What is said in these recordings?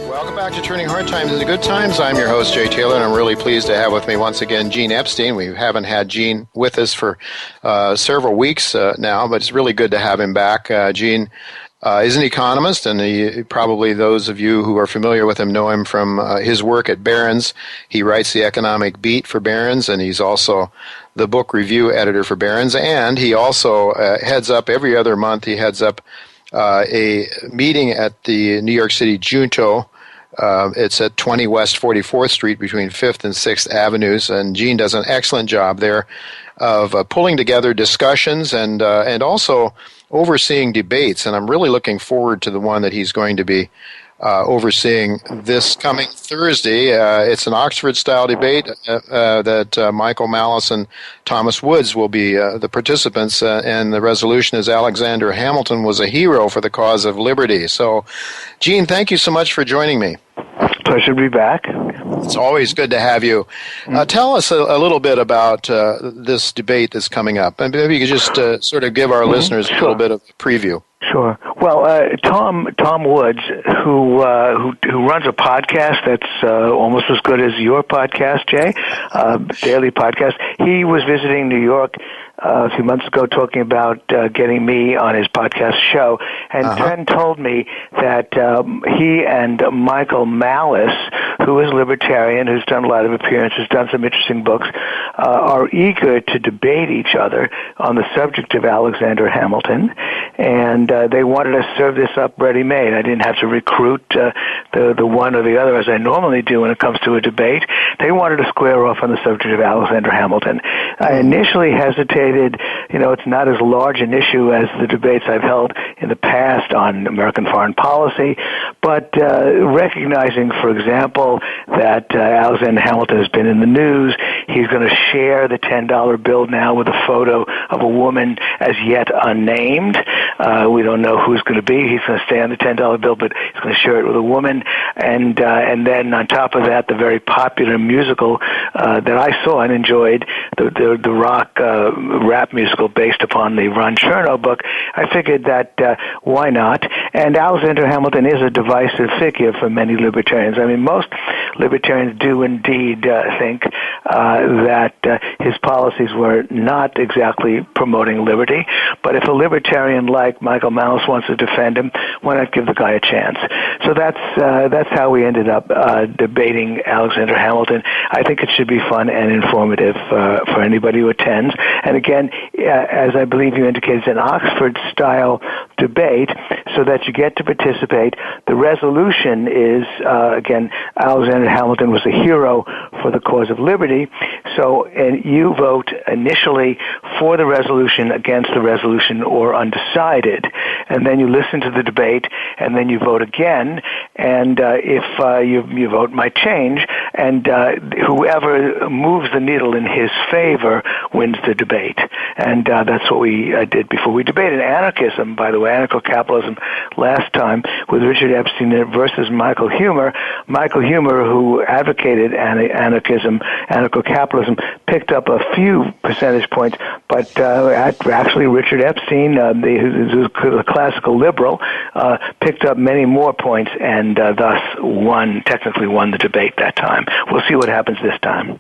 Welcome back to Turning Hard Times into Good Times. I'm your host, Jay Taylor, and I'm really pleased to have with me once again Gene Epstein. We haven't had Gene with us for several weeks now, but it's really good to have him back. Gene is an economist, and probably those of you who are familiar with him know him from his work at Barron's. He writes the economic beat for Barron's, and he's also the book review editor for Barron's, and he also heads up every other month. He heads up a meeting at the New York City Junto. It's at 20 West 44th Street between 5th and 6th Avenues, and Gene does an excellent job there of pulling together discussions and also overseeing debates, and I'm really looking forward to the one that he's going to be overseeing this coming Thursday. It's an Oxford-style debate that Michael Malice and Thomas Woods will be the participants, and the resolution is Alexander Hamilton was a hero for the cause of liberty. So, Gene, thank you so much for joining me. Pleasure to be back. It's always good to have you. Tell us a little bit about this debate that's coming up, and maybe you could just sort of give our listeners a little bit of a preview. Sure. Well, Tom Woods, who runs a podcast that's almost as good as your podcast, Jay, daily podcast. He was visiting New York a few months ago talking about getting me on his podcast show, and then told me that he and Michael Malice, who is libertarian, who's done a lot of appearances, done some interesting books, are eager to debate each other on the subject of Alexander Hamilton, and they wanted to serve this up ready-made. I didn't have to recruit the one or the other as I normally do when it comes to a debate. They wanted to square off on the subject of Alexander Hamilton. I initially hesitated. It's not as large an issue as the debates I've held in the past on American foreign policy, but recognizing, for example, that Alexander Hamilton has been in the news, he's going to share the $10 bill now with a photo of a woman as yet unnamed. We don't know who's going to be. He's going to stay on the $10 bill, but he's going to share it with a woman. And then on top of that, the very popular musical that I saw and enjoyed, the rock rap musical based upon the Ron Chernow book. I figured that why not? And Alexander Hamilton is a divisive figure for many libertarians. I mean, most libertarians do indeed think that his policies were not exactly promoting liberty. But if a libertarian like Michael Malice wants to defend him, why not give the guy a chance? So that's how we ended up debating Alexander Hamilton. I think it should be fun and informative for anybody who attends. And again, as I believe you indicated, it's an Oxford-style debate so that you get to participate. The resolution is, again, Alexander Hamilton was a hero for the cause of liberty. So, and you vote initially for the resolution, against the resolution, or undecided. And then you listen to the debate, and then you vote again. And if your vote might change, and whoever moves the needle in his favor wins the debate. And that's what we did before. We debated anarchism, by the way, anarcho-capitalism last time with Richard Epstein versus Michael Huemer. Michael Huemer, who advocated anarchism, anarcho-capitalism, picked up a few percentage points, but actually Richard Epstein, who's a classical liberal, picked up many more points and thus technically won the debate that time. We'll see what happens this time.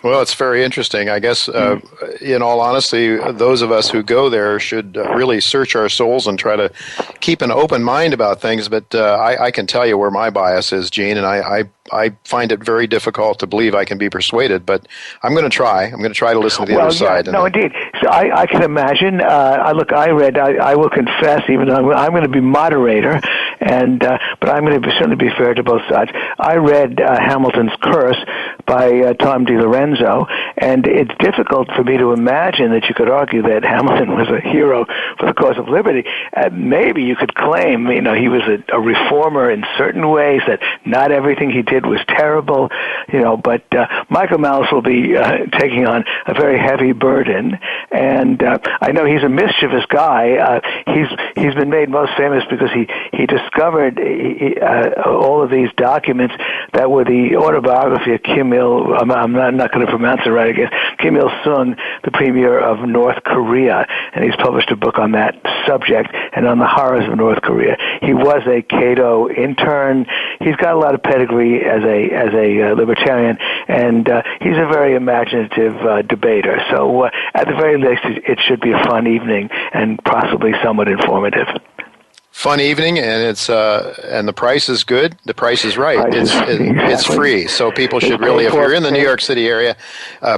Well, it's very interesting. I guess, in all honesty, those of us who go there should really search our souls and try to keep an open mind about things. But I can tell you where my bias is, Gene, and I find it very difficult to believe I can be persuaded. But I'm going to try. I'm going to try to listen to the other side. No, indeed. So I can imagine. I will confess, even though I'm going to be moderator, but I'm going to certainly be fair to both sides. I read Hamilton's Curse by Tom DiLorenzo, and it's difficult for me to imagine that you could argue that Hamilton was a hero for the cause of liberty. Maybe you could claim, he was a reformer in certain ways, that not everything he did was terrible, but Michael Malice will be taking on a very heavy burden, and I know he's a mischievous guy. He's been made most famous because he discovered all of these documents that were the autobiography of Kim I'm not going to pronounce it right, I guess, Kim Il-sung, the premier of North Korea, and he's published a book on that subject and on the horrors of North Korea. He was a Cato intern. He's got a lot of pedigree as a libertarian, and he's a very imaginative debater. So at the very least, it should be a fun evening and possibly somewhat informative. Fun evening, and and the price is good. The price is right. It's free, so people should really, if you're in the New York City area,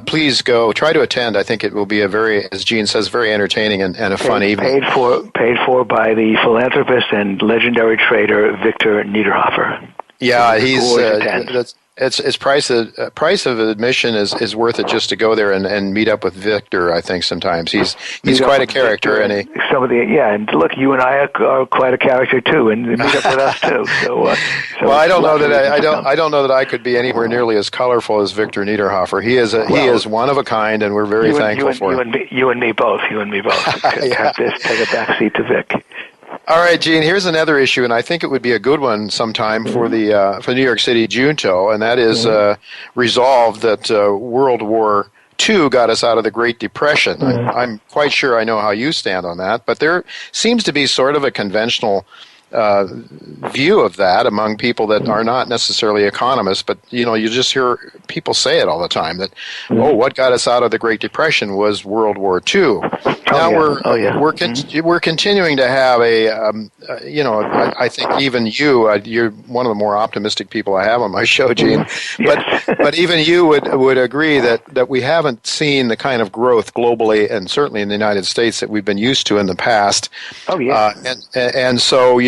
please go. Try to attend. I think it will be a very, as Gene says, very entertaining and a fun evening. Paid for by the philanthropist and legendary trader Victor Niederhofer. Yeah, it's price of admission is worth it just to go there and meet up with Victor. I think sometimes he's quite a character, and and look, you and I are quite a character too, and meet up with us too. So well, I don't know that I could be anywhere nearly as colorful as Victor Niederhofer. He is one of a kind, and we're very thankful for him. You and me both. Take a back seat to Vic. All right, Gene, here's another issue, and I think it would be a good one sometime for the New York City Junto, and that is resolved that World War II got us out of the Great Depression. I'm quite sure I know how you stand on that, but there seems to be sort of a conventional view of that among people that are not necessarily economists, but you just hear people say it all the time that what got us out of the Great Depression was World War II. We're continuing to have I think even you're one of the more optimistic people I have on my show, Gene. But even you would agree that we haven't seen the kind of growth globally and certainly in the United States that we've been used to in the past. And so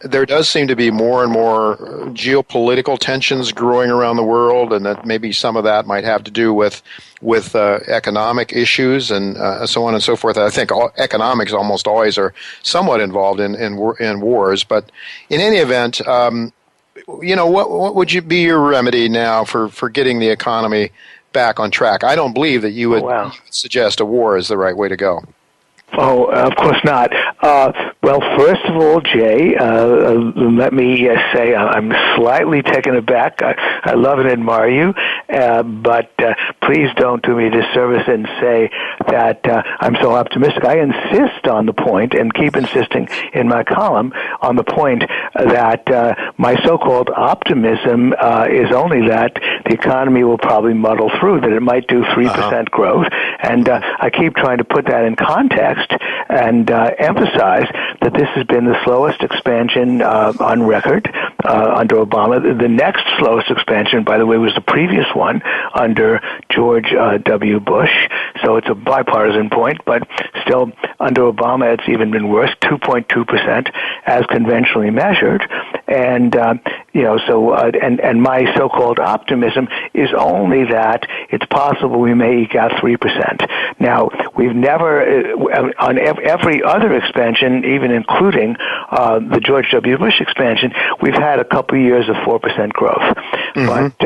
there does seem to be more and more geopolitical tensions growing around the world, and that maybe some of that might have to do with economic issues and so on and so forth. I think economics almost always are somewhat involved in wars. But in any event, what would be your remedy now for getting the economy back on track? I don't believe that you would suggest a war is the right way to go. Oh, of course not. Well, first of all, Jay, let me say I'm slightly taken aback. I love and admire you, but please don't do me a disservice and say that I'm so optimistic. I insist on the point, and keep insisting in my column on the point that my so-called optimism is only that the economy will probably muddle through, that it might do 3% growth, and I keep trying to put that in context and emphasize that this has been the slowest expansion on record under Obama. The next slowest expansion, by the way, was the previous one under George W. Bush. So it's a bipartisan point, but still under Obama it's even been worse, 2.2% as conventionally measured. And and my so-called optimism is only that it's possible we may eke out 3%. Now, we've never on every other expansion, even including the George W. Bush expansion, we've had a couple of years of 4% growth. But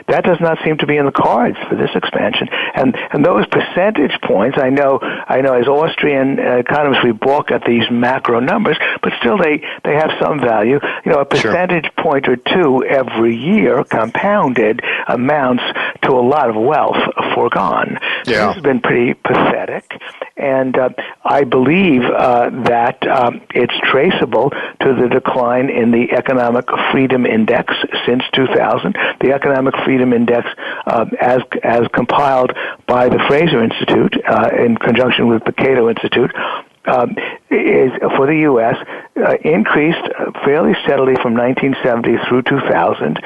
that does not seem to be in the cards for this expansion. And those percentage points, I know as Austrian economists we balk at these macro numbers, but still they have some value. A percentage point or two every year compounded amounts to a lot of wealth foregone. So this has been pretty pathetic. And I believe that it's traceable to the decline in the Economic Freedom Index since 2000. The Economic Freedom Index, as compiled by the Fraser Institute in conjunction with the Cato Institute, is for the U.S. Increased fairly steadily from 1970 through 2000.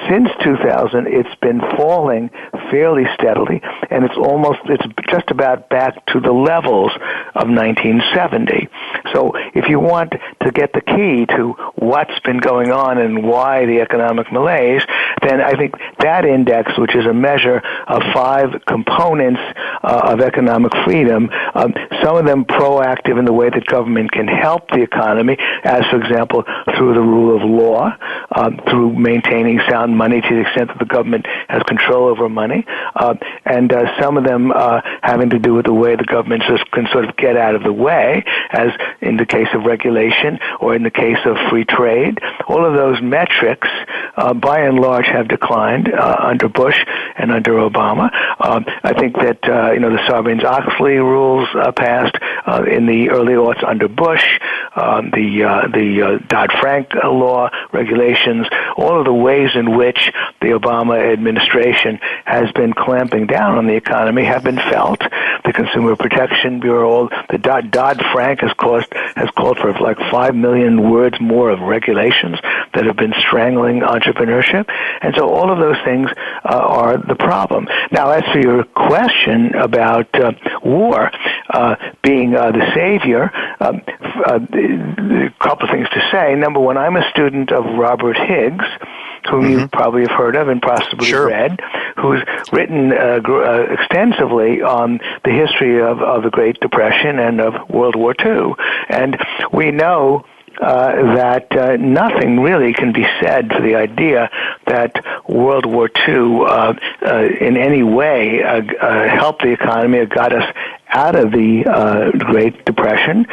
Since 2000, it's been falling fairly steadily, and it's just about back to the levels of 1970. So if you want to get the key to what's been going on and why the economic malaise, then I think that index, which is a measure of 5 components of economic freedom, some of them proactive in the way that government can help the economy, as, for example, through the rule of law, through maintaining sound money to the extent that the government has control over money, and some of them having to do with the way the government can sort of get out of the way, as in the case of regulation or in the case of free trade. All of those metrics, by and large, have declined under Bush. and under Obama. I think that the Sarbanes-Oxley rules passed in the early aughts under Bush, the Dodd-Frank law regulations, all of the ways in which the Obama administration has been clamping down on the economy have been felt. The Consumer Protection Bureau, the Dodd-Frank has called for like 5 million words more of regulations that have been strangling entrepreneurship. And so all of those things are the problem. Now, as for your question about war being the savior, a couple of things to say. Number one, I'm a student of Robert Higgs, whom you probably have heard of and possibly read, who's written extensively on the history of the Great Depression and of World War II. And we know that nothing really can be said for the idea that World War II in any way helped the economy or got us out of the Great Depression.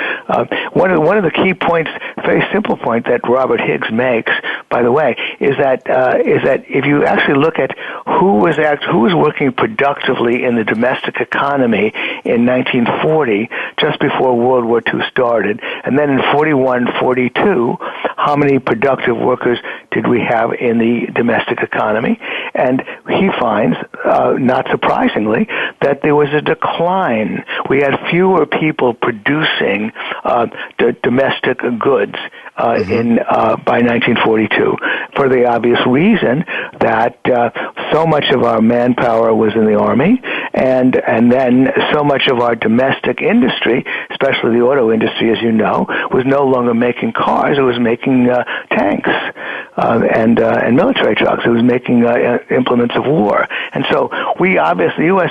One of the key points, very simple point that Robert Higgs makes, by the way, is that if you actually look at who was working productively in the domestic economy in 1940, just before World War II started, and then in 41, 42, how many productive workers did we have in the domestic economy? And he finds, not surprisingly, that there was a decline. We had fewer people producing domestic goods by 1942, for the obvious reason that so much of our manpower was in the Army, and then so much of our domestic industry, especially the auto industry, as you know, was no longer making cars; it was making tanks and military trucks. It was making implements of war, and so we obviously, U.S.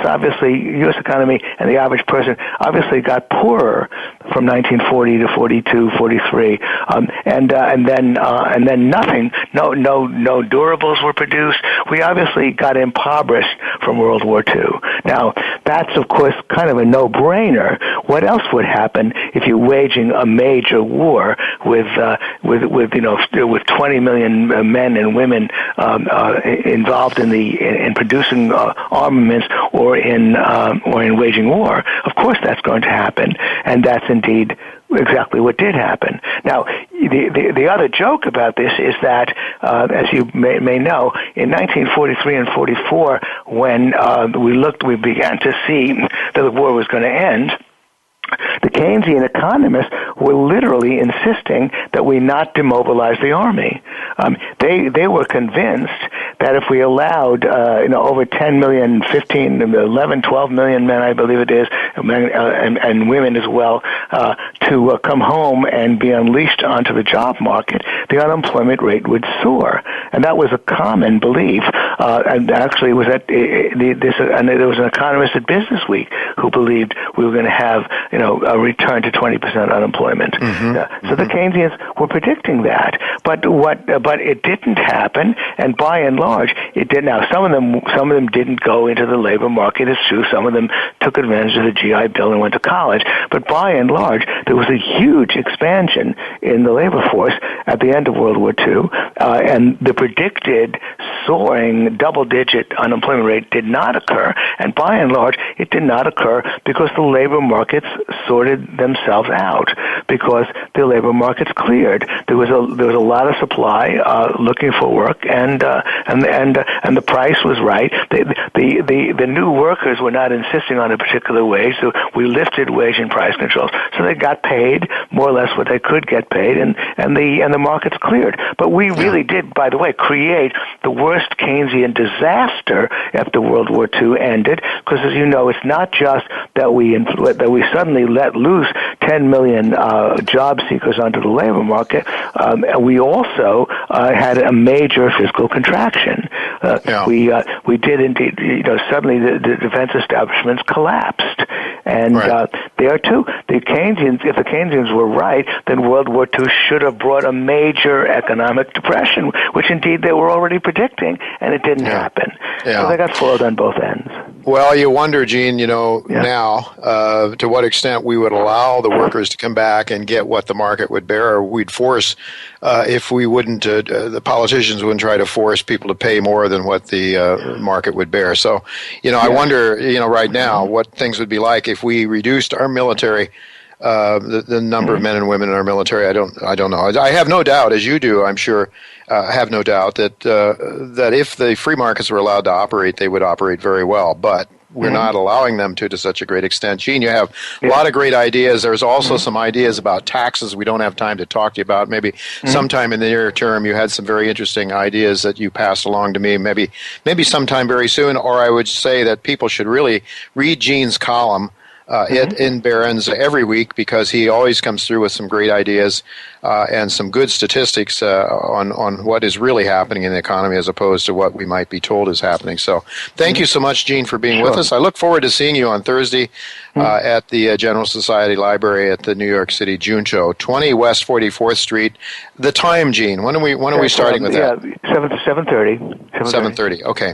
economy and the average person obviously got poorer from 1940 to 42, 43, and then nothing, no durables were produced. We obviously got impoverished from World War II. Now, that's of course kind of a no-brainer. What else would happen if you're waging a major war with 20 million men and women involved in producing armaments or in waging war? Of course, that's going to happen, and that's indeed exactly what did happen. Now, the other joke about this is that, as you may know, in 1943 and 44, when we began to see that the war was going to end, the Keynesian economists were literally insisting that we not demobilize the army. They were convinced that if we allowed over 10 million, 15, 11, 12 million men, I believe it is, and women as well, to come home and be unleashed onto the job market, the unemployment rate would soar. And that was a common belief. And actually, it was there was an economist at Business Week who believed we were going to have a return to 20% unemployment. So the Keynesians were predicting that, but it didn't happen, and by and large, it did. Now, some of them didn't go into the labor market. It's true. Some of them took advantage of the GI Bill and went to college, but by and large, there was a huge expansion in the labor force at the end of World War II, and the predicted soaring double-digit unemployment rate did not occur, and by and large, it did not occur because the labor markets sorted themselves out, because the labor markets cleared. There was a lot of supply looking for work, and the price was right. The new workers were not insisting on a particular wage, so we lifted wage and price controls, so they got paid more or less what they could get paid, and the markets cleared. But we really did, by the way, create the worst Keynesian disaster after World War II ended, because as you know, it's not just that we suddenly let loose 10 million job seekers onto the labor market. We also had a major fiscal contraction. We did indeed. Suddenly the defense establishments collapsed, and there too, if the Keynesians were right, then World War II should have brought a major economic depression, which indeed they were already predicting, and it didn't happen. So they got foiled on both ends. Well, you wonder, Gene, now to what extent we would allow the workers to come back and get what the market would bear, or we'd force, if we wouldn't, the politicians wouldn't try to force people to pay more than what the market would bear. So, I wonder, right now, what things would be like if we reduced our military, the number of men and women in our military. I don't know. I have no doubt, as you do, I'm sure, I have no doubt that if the free markets were allowed to operate, they would operate very well. But we're not allowing them to such a great extent. Gene, you have a lot of great ideas. There's also some ideas about taxes we don't have time to talk to you about. Maybe sometime in the near term you had some very interesting ideas that you passed along to me. Maybe sometime very soon, or I would say that people should really read Gene's column in Barron's every week, because he always comes through with some great ideas and some good statistics on what is really happening in the economy as opposed to what we might be told is happening. So thank you so much, Gene, for being with us. I look forward to seeing you on Thursday at the General Society Library at the New York City Junto, 20 West 44th Street. The time, Gene, when are we starting with that? 7:30. 7:30, okay.